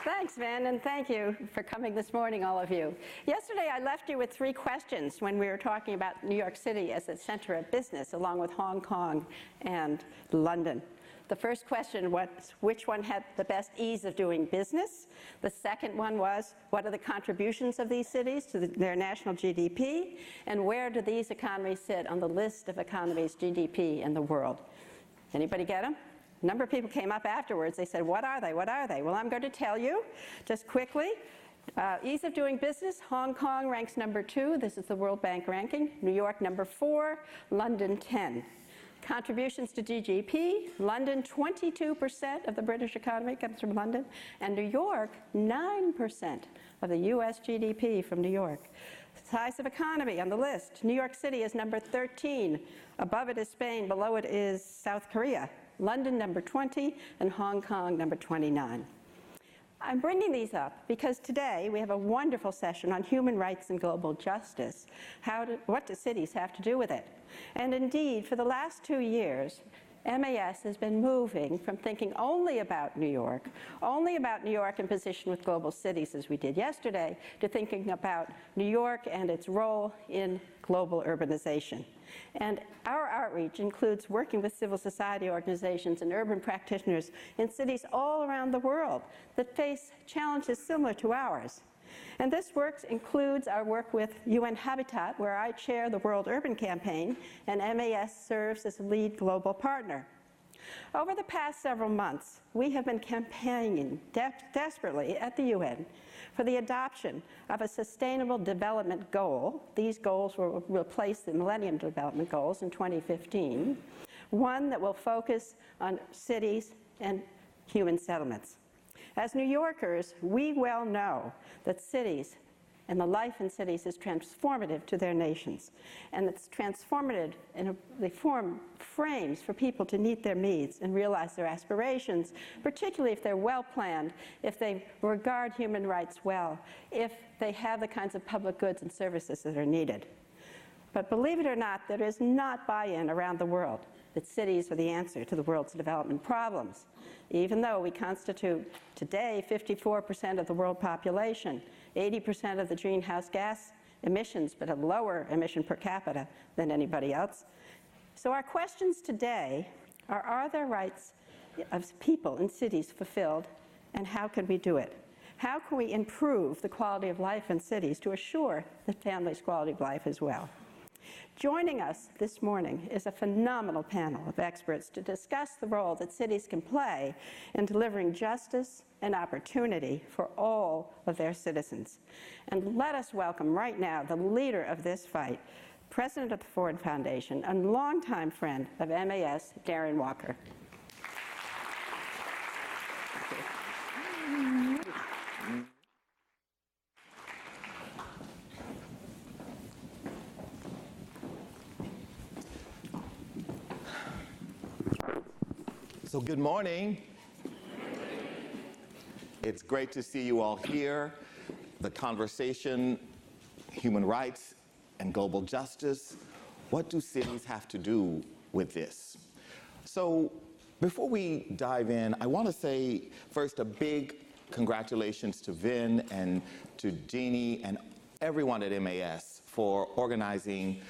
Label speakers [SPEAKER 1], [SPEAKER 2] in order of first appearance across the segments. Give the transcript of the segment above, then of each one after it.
[SPEAKER 1] Thanks, Vin, and thank you for coming this morning, all of you. Yesterday, I left you with 3 questions when we were talking about New York City as the center of business, along with Hong Kong and London. The first question was, which one had the best ease of doing business? The second one was, what are the contributions of these cities to their national GDP? And where do these economies sit on the list of economies' GDP in the world? Anybody get them? A number of people came up afterwards. They said, what are they? What are they? Well, I'm going to tell you just quickly. Ease of doing business, Hong Kong ranks number 2. This is the World Bank ranking. New York number 4, London 10. Contributions to GDP, London 22% of the British economy comes from London, and New York 9% of the US GDP from New York. Size of economy on the list, New York City is number 13. Above it is Spain, below it is South Korea. London number 20 and Hong Kong number 29. I'm bringing these up because today we have a wonderful session on human rights and global justice. What do cities have to do with it? And indeed, for the last 2 years, MAS has been moving from thinking only about New York in position with global cities as we did yesterday, to thinking about New York and its role in global urbanization. And our outreach includes working with civil society organizations and urban practitioners in cities all around the world that face challenges similar to ours. And this work includes our work with UN Habitat, where I chair the World Urban Campaign, and MAS serves as a lead global partner. Over the past several months, we have been campaigning desperately at the UN for the adoption of a sustainable development goal. These goals will replace the Millennium Development Goals in 2015, one that will focus on cities and human settlements. As New Yorkers, we well know that cities and the life in cities is transformative to their nations. And it's transformative in they form frames for people to meet their needs and realize their aspirations, particularly if they're well planned, if they regard human rights well, if they have the kinds of public goods and services that are needed. But believe it or not, there is not buy-in around the world that cities are the answer to the world's development problems. Even though we constitute today 54% of the world population, 80% of the greenhouse gas emissions, but a lower emission per capita than anybody else. So our questions today are there rights of people in cities fulfilled, and how can we do it? How can we improve the quality of life in cities to assure the family's quality of life as well? Joining us this morning is a phenomenal panel of experts to discuss the role that cities can play in delivering justice and opportunity for all of their citizens. And let us welcome right now the leader of this fight, President of the Ford Foundation and longtime friend of MAS, Darren Walker.
[SPEAKER 2] So good morning. It's great to see you all here. The conversation, human rights and global justice, what do cities have to do with this? So before we dive in, I want to say first a big congratulations to Vin and to Jeannie and everyone at MAS for organizing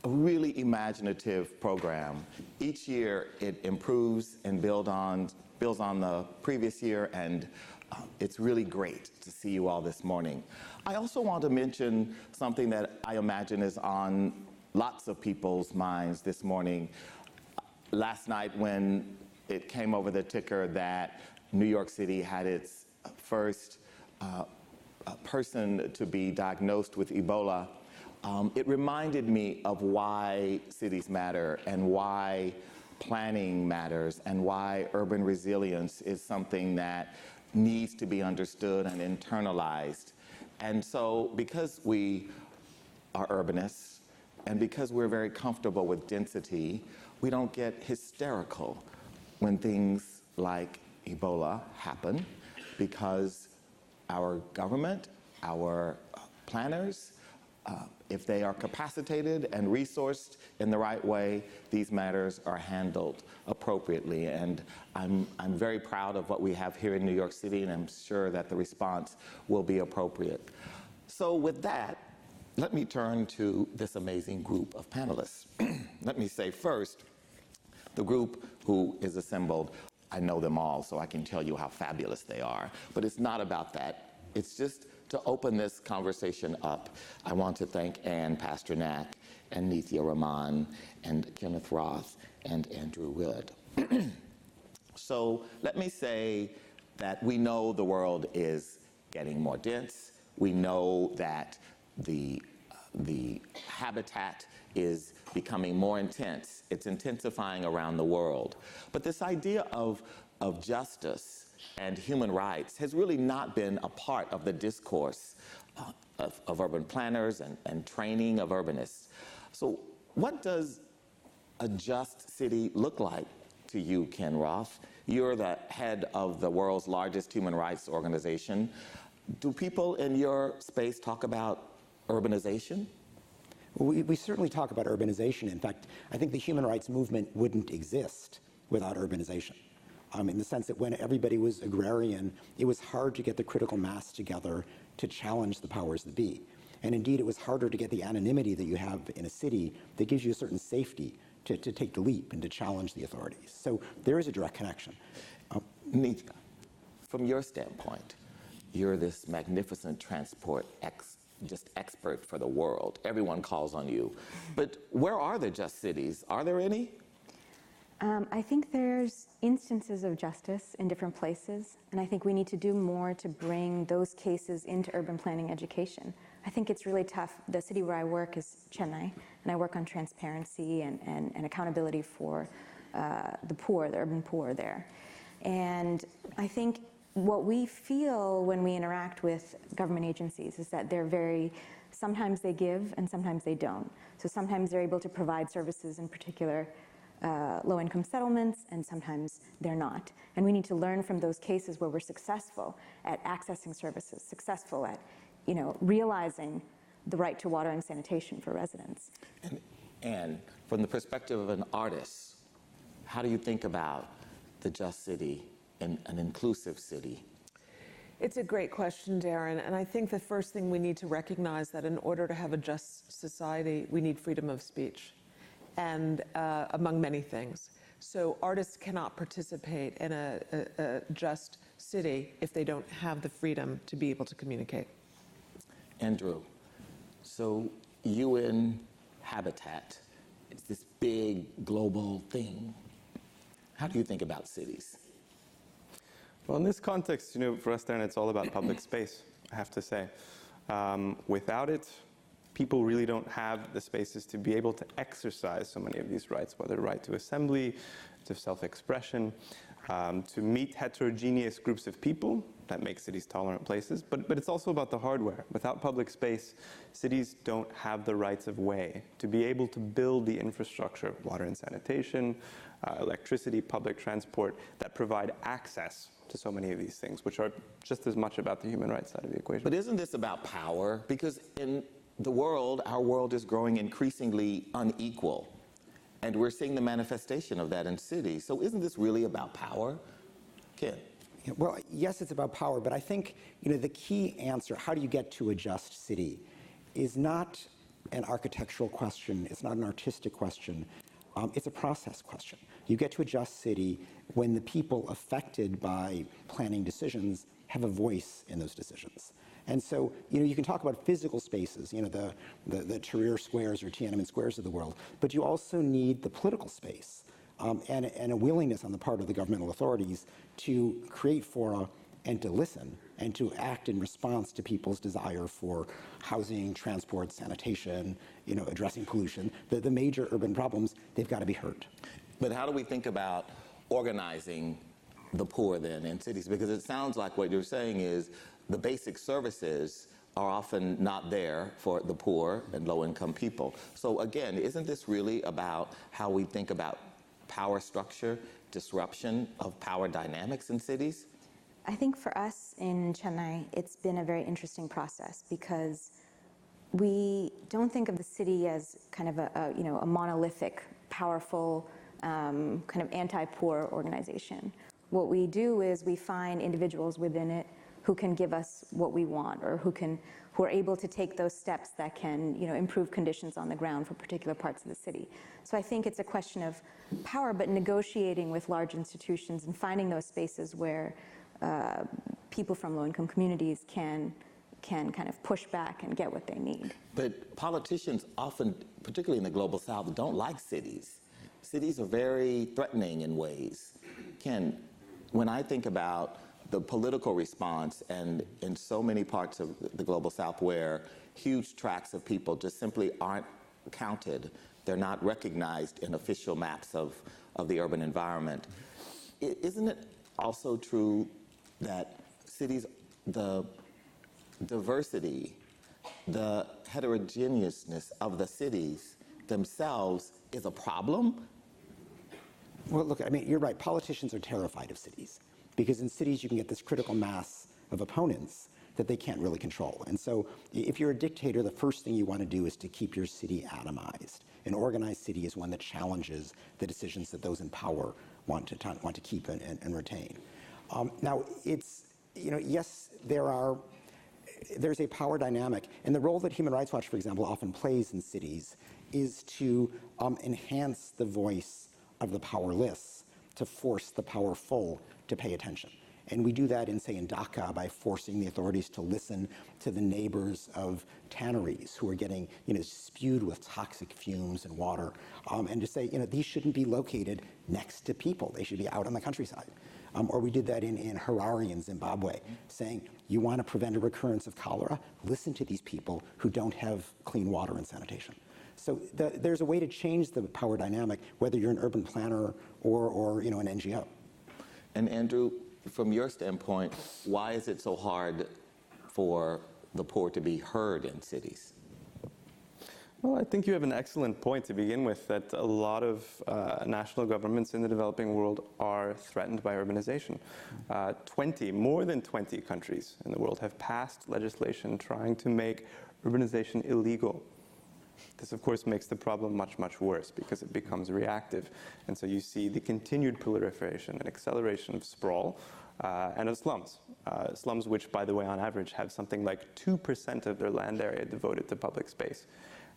[SPEAKER 2] a really imaginative program. Each year it improves and builds on the previous year, and it's really great to see you all this morning. I also want to mention something that I imagine is on lots of people's minds this morning. Last night when it came over the ticker that New York City had its first person to be diagnosed with Ebola, it reminded me of why cities matter and why planning matters and why urban resilience is something that needs to be understood and internalized. And so because we are urbanists and because we're very comfortable with density, we don't get hysterical when things like Ebola happen, because our government, our planners, if they are capacitated and resourced in the right way, these matters are handled appropriately. And I'm very proud of what we have here in New York City, and I'm sure that the response will be appropriate. So with that, let me turn to this amazing group of panelists. Let me say first, the group who is assembled, I know them all, so I can tell you how fabulous they are. But it's not about that. It's just to open this conversation up. I want to thank Ann Pasternak and Nithya Raman and Kenneth Roth and Andrew Wood. So let me say that we know the world is getting more dense. We know that the habitat is becoming more intense. It's intensifying around the world. But this idea of justice and human rights has really not been a part of the discourse of urban planners and training of urbanists. So what does a just city look like to you, Ken Roth? You're the head of the world's largest human rights organization. Do people in your space talk about urbanization?
[SPEAKER 3] Well, we certainly talk about urbanization. In fact, I think the human rights movement wouldn't exist without urbanization. In the sense that when everybody was agrarian, it was hard to get the critical mass together to challenge the powers that be. And indeed, it was harder to get the anonymity that you have in a city that gives you a certain safety to take the leap and to challenge the authorities. So there is a direct connection.
[SPEAKER 2] Nithya, from your standpoint, you're this magnificent transport expert for the world. Everyone calls on you. But where are the just cities? Are there any?
[SPEAKER 4] I think there's instances of justice in different places, and I think we need to do more to bring those cases into urban planning education. I think it's really tough. The city where I work is Chennai, and I work on transparency and accountability for the poor, the urban poor there. And I think what we feel when we interact with government agencies is that sometimes they give and sometimes they don't. So sometimes they're able to provide services, in particular low-income settlements, and sometimes they're not. And we need to learn from those cases where we're successful at accessing services, successful at realizing the right to water and sanitation for residents.
[SPEAKER 2] And from the perspective of an artist, how do you think about the just city and an inclusive city?
[SPEAKER 5] It's a great question, Darren, and I think the first thing we need to recognize that in order to have a just society, we need freedom of speech, and among many things. So artists cannot participate in a just city if they don't have the freedom to be able to communicate.
[SPEAKER 2] Andrew, so UN Habitat, it's this big global thing. How do you think about cities?
[SPEAKER 6] Well, in this context, for us, Darren, it's all about public space, I have to say. Without it, people really don't have the spaces to be able to exercise so many of these rights, whether right to assembly, to self-expression, to meet heterogeneous groups of people. That makes cities tolerant places, but it's also about the hardware. Without public space, cities don't have the rights of way to be able to build the infrastructure, water and sanitation, electricity, public transport, that provide access to so many of these things, which are just as much about the human rights side of the equation.
[SPEAKER 2] But isn't this about power? Because in the world, our world is growing increasingly unequal, and we're seeing the manifestation of that in cities. So isn't this really about power? Ken?
[SPEAKER 3] Yeah, well, yes, it's about power, but I think the key answer, how do you get to a just city, is not an architectural question, it's not an artistic question, it's a process question. You get to a just city when the people affected by planning decisions have a voice in those decisions. And so, you can talk about physical spaces, the Tahrir squares or Tiananmen squares of the world, but you also need the political space and a willingness on the part of the governmental authorities to create fora and to listen and to act in response to people's desire for housing, transport, sanitation, addressing pollution. The major urban problems, they've got to be heard.
[SPEAKER 2] But how do we think about organizing the poor then in cities? Because it sounds like what you're saying is the basic services are often not there for the poor and low-income people. So again, isn't this really about how we think about power structure, disruption of power dynamics in cities?
[SPEAKER 4] I think for us in Chennai, it's been a very interesting process because we don't think of the city as kind of a monolithic, powerful, kind of anti-poor organization. What we do is we find individuals within it who can give us what we want, or who are able to take those steps that can, improve conditions on the ground for particular parts of the city. So I think it's a question of power, but negotiating with large institutions and finding those spaces where people from low-income communities can kind of push back and get what they need.
[SPEAKER 2] But politicians often, particularly in the Global South, don't like cities. Cities are very threatening in ways. Ken, when I think about the political response, and in so many parts of the Global South where huge tracts of people just simply aren't counted, they're not recognized in official maps of the urban environment, isn't it also true that cities, the diversity, the heterogeneousness of the cities themselves is a problem?
[SPEAKER 3] Well, look, I mean, you're right. Politicians are terrified of cities because in cities you can get this critical mass of opponents that they can't really control. And so if you're a dictator, the first thing you want to do is to keep your city atomized. An organized city is one that challenges the decisions that those in power want to keep and retain. Now, it's, yes, there's a power dynamic, and the role that Human Rights Watch, for example, often plays in cities is to enhance the voice of the powerless, to force the powerful to pay attention. And we do that in Dhaka by forcing the authorities to listen to the neighbors of tanneries who are getting, spewed with toxic fumes and water, and to say, these shouldn't be located next to people. They should be out on the countryside. Or we did that in Harare in Zimbabwe, saying, you want to prevent a recurrence of cholera? Listen to these people who don't have clean water and sanitation. So there's a way to change the power dynamic, whether you're an urban planner or an NGO.
[SPEAKER 2] And Andrew, from your standpoint, why is it so hard for the poor to be heard in cities?
[SPEAKER 6] Well, I think you have an excellent point to begin with, that a lot of national governments in the developing world are threatened by urbanization. More than 20 countries in the world have passed legislation trying to make urbanization illegal. This, of course, makes the problem much, much worse because it becomes reactive. And so you see the continued proliferation and acceleration of sprawl and of slums. Slums which, by the way, on average, have something like 2% of their land area devoted to public space.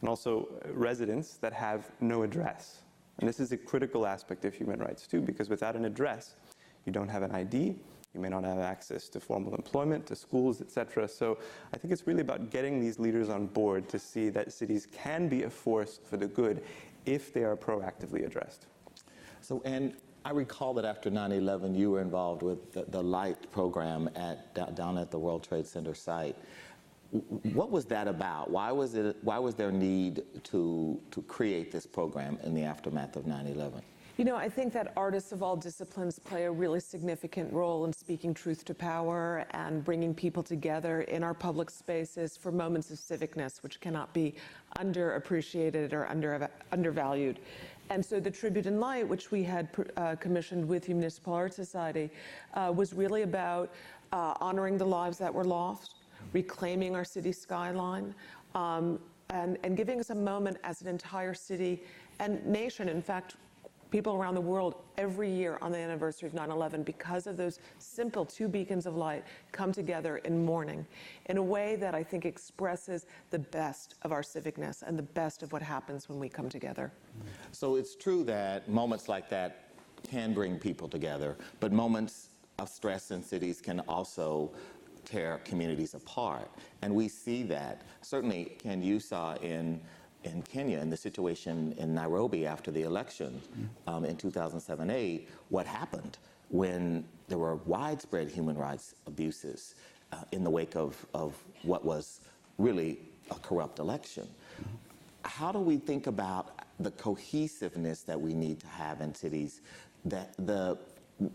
[SPEAKER 6] And also residents that have no address. And this is a critical aspect of human rights, too, because without an address, you don't have an ID, you may not have access to formal employment, to schools, etc. So I think it's really about getting these leaders on board to see that cities can be a force for the good if they are proactively addressed.
[SPEAKER 2] So, and I recall that after 9/11, you were involved with the LIGHT program down at the World Trade Center site. What was that about? Why was there need to create this program in the aftermath of 9/11?
[SPEAKER 5] I think that artists of all disciplines play a really significant role in speaking truth to power and bringing people together in our public spaces for moments of civicness, which cannot be underappreciated or undervalued. And so the Tribute in Light, which we had commissioned with the Municipal Art Society, was really about honoring the lives that were lost, reclaiming our city skyline, and giving us a moment as an entire city and nation. In fact, people around the world every year on the anniversary of 9/11, because of those simple 2 beacons of light, come together in mourning in a way that I think expresses the best of our civicness and the best of what happens when we come together.
[SPEAKER 2] So it's true that moments like that can bring people together, but moments of stress in cities can also tear communities apart. And we see that. Certainly, Ken, you saw in Kenya, in the situation in Nairobi after the election in 2007-8, what happened when there were widespread human rights abuses in the wake of what was really a corrupt election. How do we think about the cohesiveness that we need to have in cities?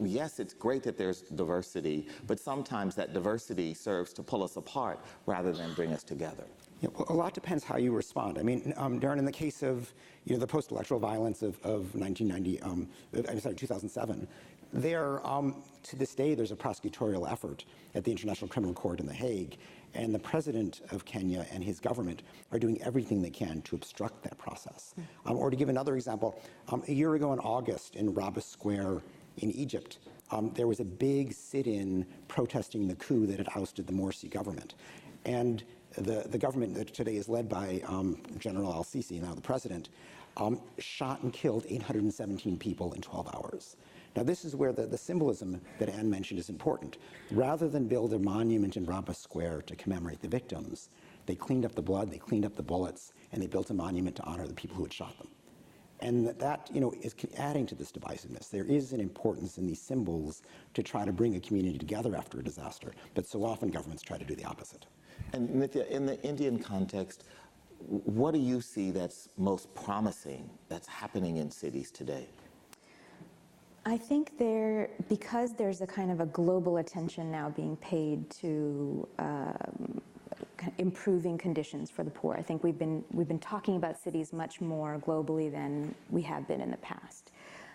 [SPEAKER 2] Yes, it's great that there's diversity, but sometimes that diversity serves to pull us apart rather than bring us together.
[SPEAKER 3] Yeah, well, a lot depends how you respond. I mean, Darren, in the case of the post-electoral violence of 2007, to this day, there's a prosecutorial effort at the International Criminal Court in The Hague, and the president of Kenya and his government are doing everything they can to obstruct that process. Or to give another example, a year ago in August in Rabah Square in Egypt, there was a big sit-in protesting the coup that had ousted the Morsi government. And the government that today is led by General al-Sisi, now the president, shot and killed 817 people in 12 hours. Now this is where the symbolism that Anne mentioned is important. Rather than build a monument in Rabah Square to commemorate the victims, they cleaned up the blood, they cleaned up the bullets, and they built a monument to honor the people who had shot them. And that is adding to this divisiveness. There is an importance in these symbols to try to bring a community together after a disaster, but so often governments try to do the opposite.
[SPEAKER 2] And Nithya, in the Indian context, what do you see that's most promising that's happening in cities today?
[SPEAKER 4] I think because there's a kind of a global attention now being paid to improving conditions for the poor. I think we've been talking about cities much more globally than we have been in the past.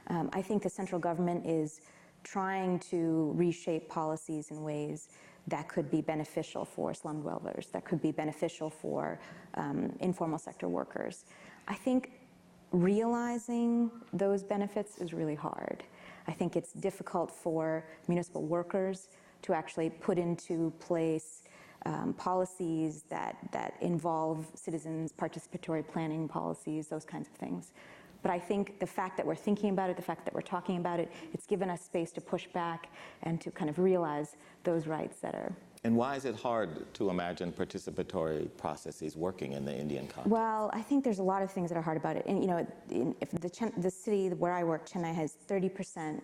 [SPEAKER 4] I think the central government is trying to reshape policies in ways that could be beneficial for slum dwellers, that could be beneficial for informal sector workers. I think realizing those benefits is really hard. I think it's difficult for municipal workers to actually put into place policies that involve citizens, participatory planning policies, those kinds of things. But I think the fact that we're thinking about it, the fact that we're talking about it, it's given us space to push back and to kind of realize those rights that are.
[SPEAKER 2] And why is it hard to imagine participatory processes working in the Indian context?
[SPEAKER 4] Well, I think there's a lot of things that are hard about it. And if the city where I work, Chennai, has 30%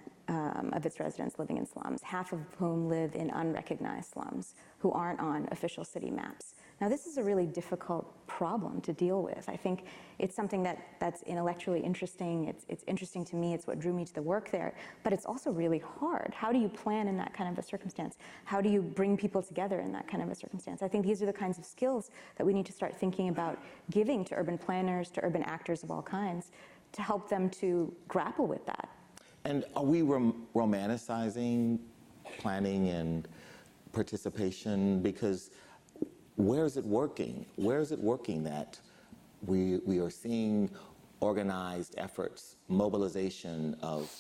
[SPEAKER 4] of its residents living in slums, half of whom live in unrecognized slums who aren't on official city maps. Now, this is a really difficult problem to deal with. I think it's something that's intellectually interesting. It's interesting to me. It's what drew me to the work there. But it's also really hard. How do you plan in that kind of a circumstance? How do you bring people together in that kind of a circumstance? I think these are the kinds of skills that we need to start thinking about giving to urban planners, to urban actors of all kinds, to help them to grapple with that.
[SPEAKER 2] And are we romanticizing planning and participation? Because where is it working? Where is it working that we are seeing organized efforts, mobilization of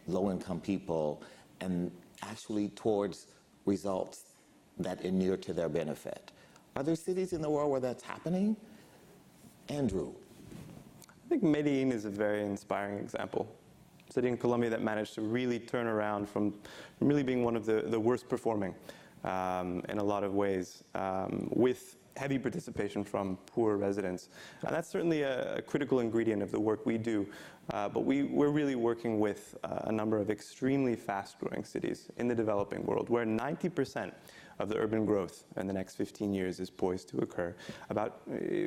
[SPEAKER 2] low-income people, and actually towards results that inure to their benefit? Are there cities in the world where that's happening? Andrew.
[SPEAKER 6] I think Medellin is a very inspiring example. A city in Colombia that managed to really turn around from really being one of the worst performing in a lot of ways, with heavy participation from poor residents. And that's certainly a critical ingredient of the work we do, but we're really working with a number of extremely fast-growing cities in the developing world, where 90% of the urban growth in the next 15 years is poised to occur,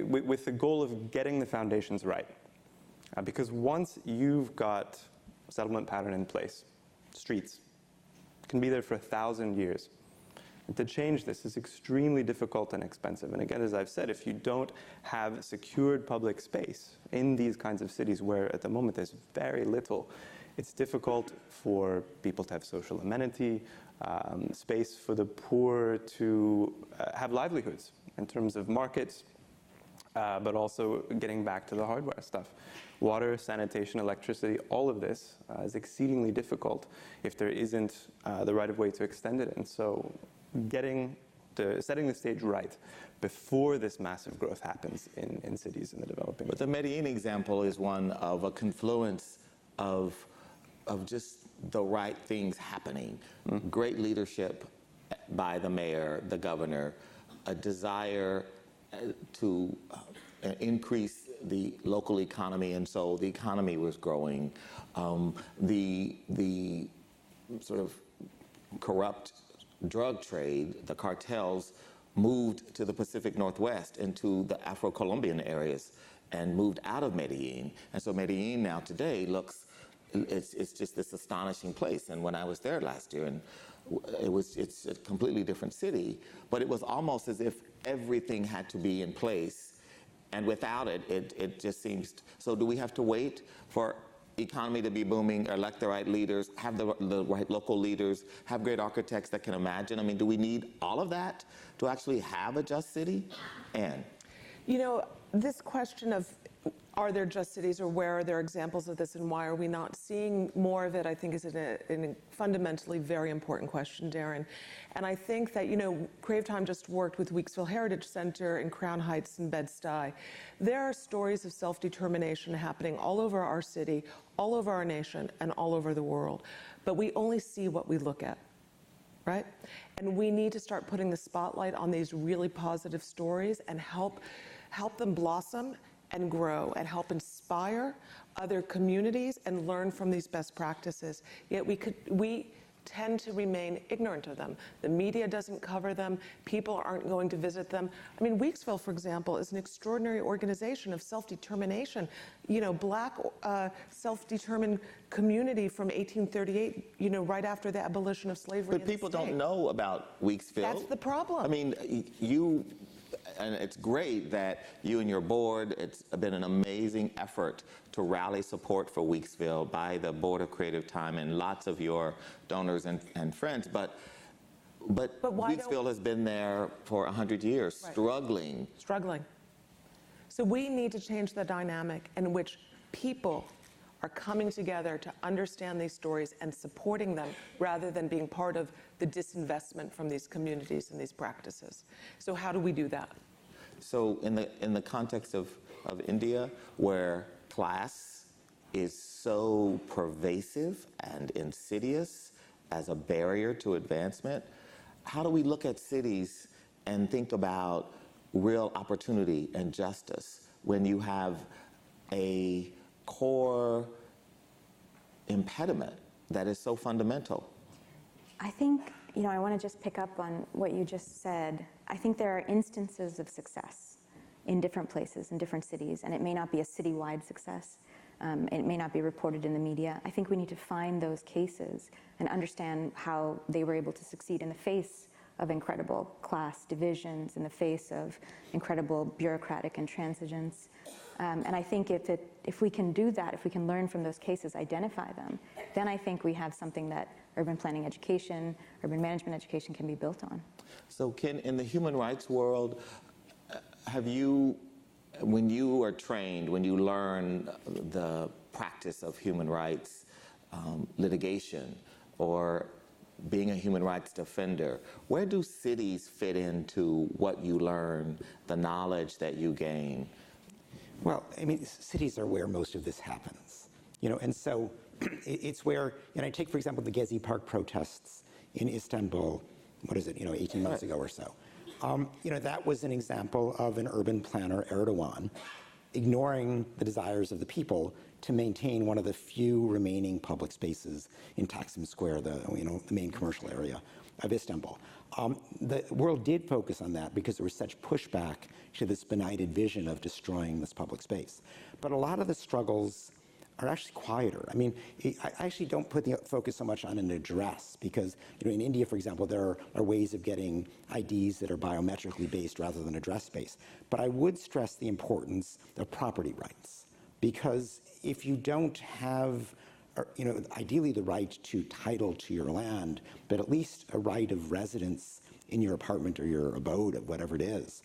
[SPEAKER 6] with the goal of getting the foundations right. Because once you've got a settlement pattern in place, streets can be there for 1,000 years. And to change this is extremely difficult and expensive. And again, as I've said, if you don't have secured public space in these kinds of cities where at the moment there's very little, it's difficult for people to have social amenity, space for the poor to have livelihoods in terms of markets, but also getting back to the hardware stuff. Water, sanitation, electricity, all of this is exceedingly difficult if there isn't the right of way to extend it. And so setting the stage right before this massive growth happens in cities in the developing world.
[SPEAKER 2] But the Medellin example is one of a confluence of just the right things happening. Mm-hmm. Great leadership by the mayor, the governor, a desire to increase the local economy, and so the economy was growing. The sort of corrupt drug trade, the cartels, moved to the Pacific Northwest into the Afro-Colombian areas and moved out of Medellin. And so Medellin now today it's just this astonishing place. And when I was there last year, and it's a completely different city, but it was almost as if everything had to be in place, and without it, it just seems. So do we have to wait for economy to be booming, elect the right leaders, have the right local leaders, have great architects that can imagine? I mean, do we need all of that to actually have a just city? Anne?
[SPEAKER 5] You know, this question of are there just cities, or where are there examples of this, and why are we not seeing more of it, I think is a fundamentally very important question, Darren. And I think that, you know, Crave Time just worked with Weeksville Heritage Center in Crown Heights and Bed-Stuy. There are stories of self-determination happening all over our city, all over our nation, and all over the world. But we only see what we look at, right? And we need to start putting the spotlight on these really positive stories and help them blossom and grow and help inspire other communities and learn from these best practices. Yet we tend to remain ignorant of them. The media doesn't cover them. People aren't going to visit them. I mean, Weeksville, for example, is an extraordinary organization of self-determination. You know, Black self-determined community from 1838, you know, right after the abolition of slavery.
[SPEAKER 2] But people don't know about Weeksville.
[SPEAKER 5] That's the problem.
[SPEAKER 2] I mean, and it's great that you and your board, it's been an amazing effort to rally support for Weeksville by the Board of Creative Time and lots of your donors and friends. But Weeksville has been there for 100 years, right, struggling.
[SPEAKER 5] So we need to change the dynamic in which people are coming together to understand these stories and supporting them rather than being part of the disinvestment from these communities and these practices. So how do we do that?
[SPEAKER 2] So in the context of India, where class is so pervasive and insidious as a barrier to advancement, how do we look at cities and think about real opportunity and justice when you have a core impediment that is so fundamental?
[SPEAKER 4] I think, you know, I want to just pick up on what you just said. I think there are instances of success in different places, in different cities, and it may not be a citywide success. It may not be reported in the media. I think we need to find those cases and understand how they were able to succeed in the face of incredible class divisions, in the face of incredible bureaucratic intransigence. And I think if we can do that, if we can learn from those cases, identify them, then I think we have something that urban planning education, urban management education can be built on.
[SPEAKER 2] So Ken, in the human rights world, when you are trained, when you learn the practice of human rights litigation or being a human rights defender, where do cities fit into what you learn, the knowledge that you gain?
[SPEAKER 3] Well, I mean, cities are where most of this happens, you know, and so it's where, you know, take, for example, the Gezi Park protests in Istanbul, 18 months ago or so. You know, that was an example of an urban planner, Erdogan, ignoring the desires of the people to maintain one of the few remaining public spaces in Taksim Square, the main commercial area of Istanbul. The world did focus on that because there was such pushback to this benighted vision of destroying this public space. But a lot of the struggles are actually quieter. I mean, I actually don't put the focus so much on an address because, you know, in India, for example, there are ways of getting IDs that are biometrically based rather than address based. But I would stress the importance of property rights because if you don't have, you know, ideally the right to title to your land, but at least a right of residence in your apartment or your abode of whatever it is,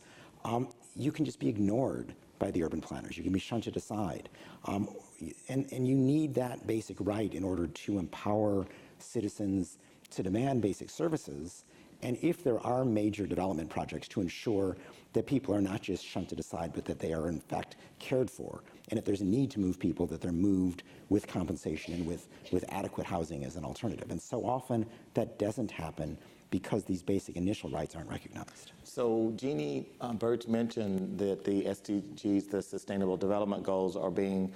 [SPEAKER 3] you can just be ignored by the urban planners. You can be shunted aside. And you need that basic right in order to empower citizens to demand basic services. And if there are major development projects, to ensure that people are not just shunted aside, but that they are in fact cared for. And if there's a need to move people, that they're moved with compensation and with adequate housing as an alternative. And so often that doesn't happen because these basic initial rights aren't recognized.
[SPEAKER 2] So Jeannie Birch mentioned that the SDGs, the Sustainable Development Goals, are being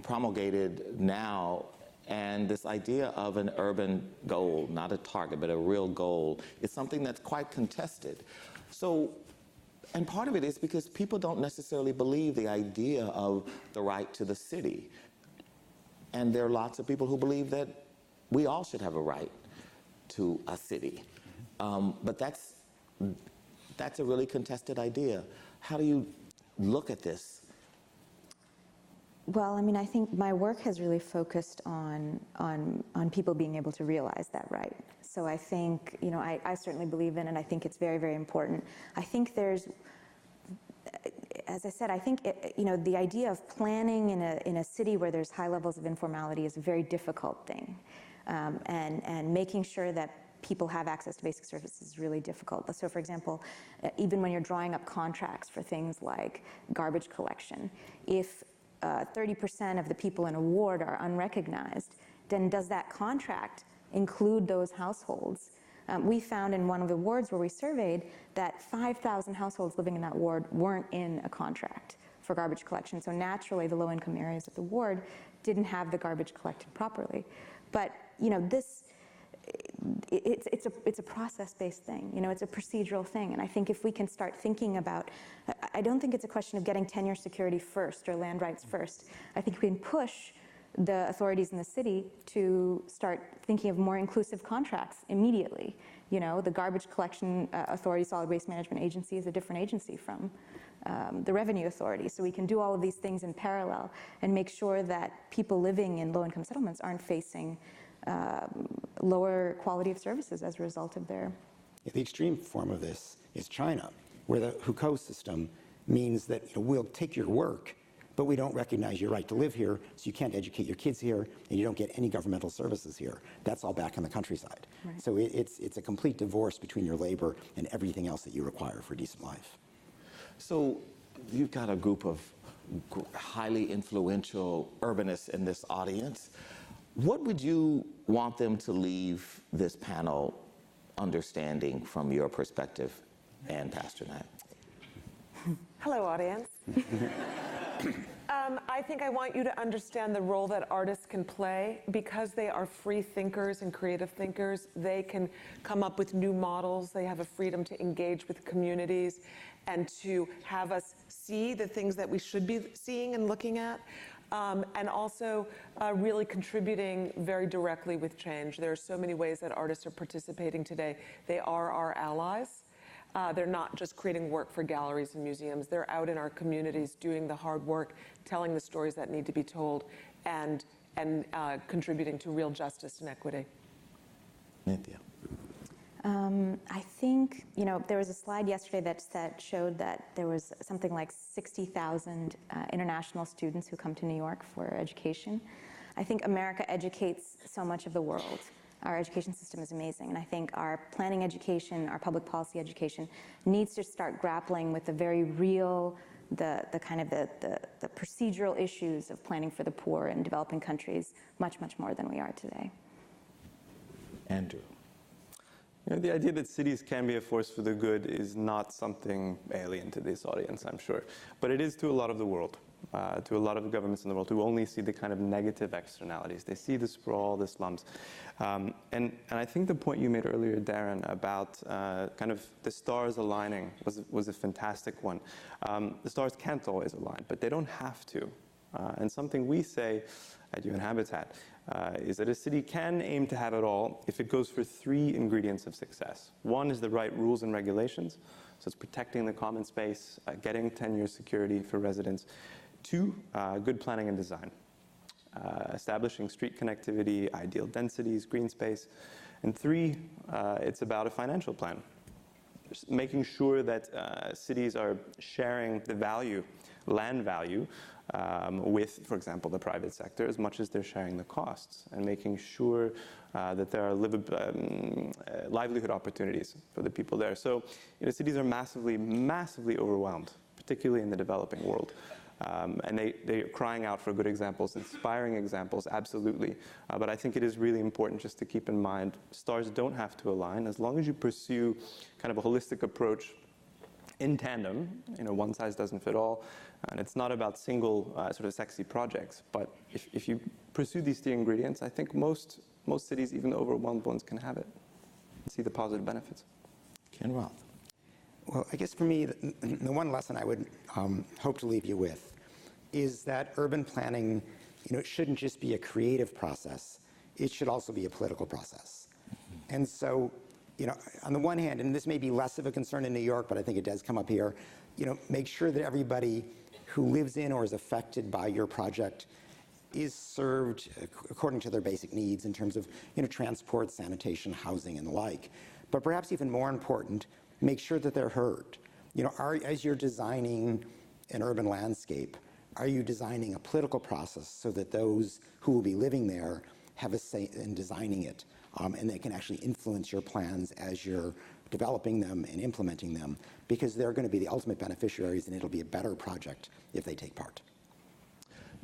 [SPEAKER 2] promulgated now, and this idea of an urban goal, not a target, but a real goal, is something that's quite contested. So, and part of it is because people don't necessarily believe the idea of the right to the city. And there are lots of people who believe that we all should have a right to a city. But that's a really contested idea. How do you look at this?
[SPEAKER 4] Well, I mean, I think my work has really focused on people being able to realize that right. So I think, you know, I certainly believe in it. I think it's very, very important. I think there's, as I said, I think, you know, the idea of planning in a city where there's high levels of informality is a very difficult thing. And making sure that people have access to basic services is really difficult. So for example, even when you're drawing up contracts for things like garbage collection, if 30% of the people in a ward are unrecognized, then does that contract include those households? We found in one of the wards where we surveyed that 5,000 households living in that ward weren't in a contract for garbage collection. So naturally, the low-income areas of the ward didn't have the garbage collected properly. But you know, it's a process-based thing. You know, it's a procedural thing. And I think if we can start thinking about, I don't think it's a question of getting tenure security first or land rights first. I think we can push the authorities in the city to start thinking of more inclusive contracts immediately. You know, the garbage collection authority, solid waste management agency is a different agency from the revenue authority. So we can do all of these things in parallel and make sure that people living in low-income settlements aren't facing lower quality of services as a result of their...
[SPEAKER 3] Yeah, the extreme form of this is China, where the hukou system means that, you know, we'll take your work, but we don't recognize your right to live here, so you can't educate your kids here, and you don't get any governmental services here. That's all back in the countryside. Right. So it's a complete divorce between your labor and everything else that you require for a decent life.
[SPEAKER 2] So you've got a group of highly influential urbanists in this audience. What would you want them to leave this panel understanding from your perspective, and Pasternak?
[SPEAKER 5] Hello, audience. I think I want you to understand the role that artists can play. Because they are free thinkers and creative thinkers, they can come up with new models. They have a freedom to engage with communities and to have us see the things that we should be seeing and looking at. And also really contributing very directly with change. There are so many ways that artists are participating today. They are our allies. They're not just creating work for galleries and museums. They're out in our communities doing the hard work, telling the stories that need to be told, and contributing to real justice and equity.
[SPEAKER 2] Nithya.
[SPEAKER 4] I think, you know, there was a slide yesterday that showed that there was something like 60,000 international students who come to New York for education. I think America educates so much of the world. Our education system is amazing, and I think our planning education, our public policy education needs to start grappling with the very real, the procedural issues of planning for the poor in developing countries much, much more than we are today.
[SPEAKER 2] Andrew.
[SPEAKER 6] You know, the idea that cities can be a force for the good is not something alien to this audience, I'm sure. But it is to a lot of the world, to a lot of the governments in the world who only see the kind of negative externalities. They see the sprawl, the slums. And I think the point you made earlier, Darren, about kind of the stars aligning was a fantastic one. The stars can't always align, but they don't have to. And something we say at UN Habitat is that a city can aim to have it all if it goes for 3 ingredients of success. One is the right rules and regulations, so it's protecting the common space, getting tenure security for residents. 2, good planning and design, establishing street connectivity, ideal densities, green space. And 3, it's about a financial plan, just making sure that cities are sharing the value, land value, with, for example, the private sector as much as they're sharing the costs, and making sure that there are livelihood opportunities for the people there. So, you know, cities are massively, massively overwhelmed, particularly in the developing world. And they're crying out for good examples, inspiring examples, absolutely. But I think it is really important just to keep in mind, stars don't have to align. As long as you pursue kind of a holistic approach in tandem, you know, one size doesn't fit all. And it's not about single sort of sexy projects. But if you pursue these 3 ingredients, I think most cities, even the overwhelmed ones, can have it and see the positive benefits.
[SPEAKER 2] Ken Roth.
[SPEAKER 3] Well, I guess for me, the one lesson I would hope to leave you with is that urban planning, you know, it shouldn't just be a creative process. It should also be a political process. And so, you know, on the one hand, and this may be less of a concern in New York, but I think it does come up here, you know, make sure that everybody who lives in or is affected by your project is served according to their basic needs in terms of transport, sanitation, housing, and the like. But perhaps even more important, make sure that they're heard. As you're designing an urban landscape, are you designing a political process so that those who will be living there have a say in designing it, and they can actually influence your plans as you're developing them and implementing them, because they're going to be the ultimate beneficiaries, and it'll be a better project if they take part.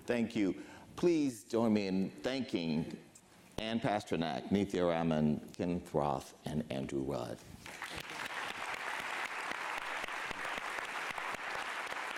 [SPEAKER 2] Thank you. Please join me in thanking Ann Pasternak, Nithya Raman, Kenneth Roth, and Andrew Rudd.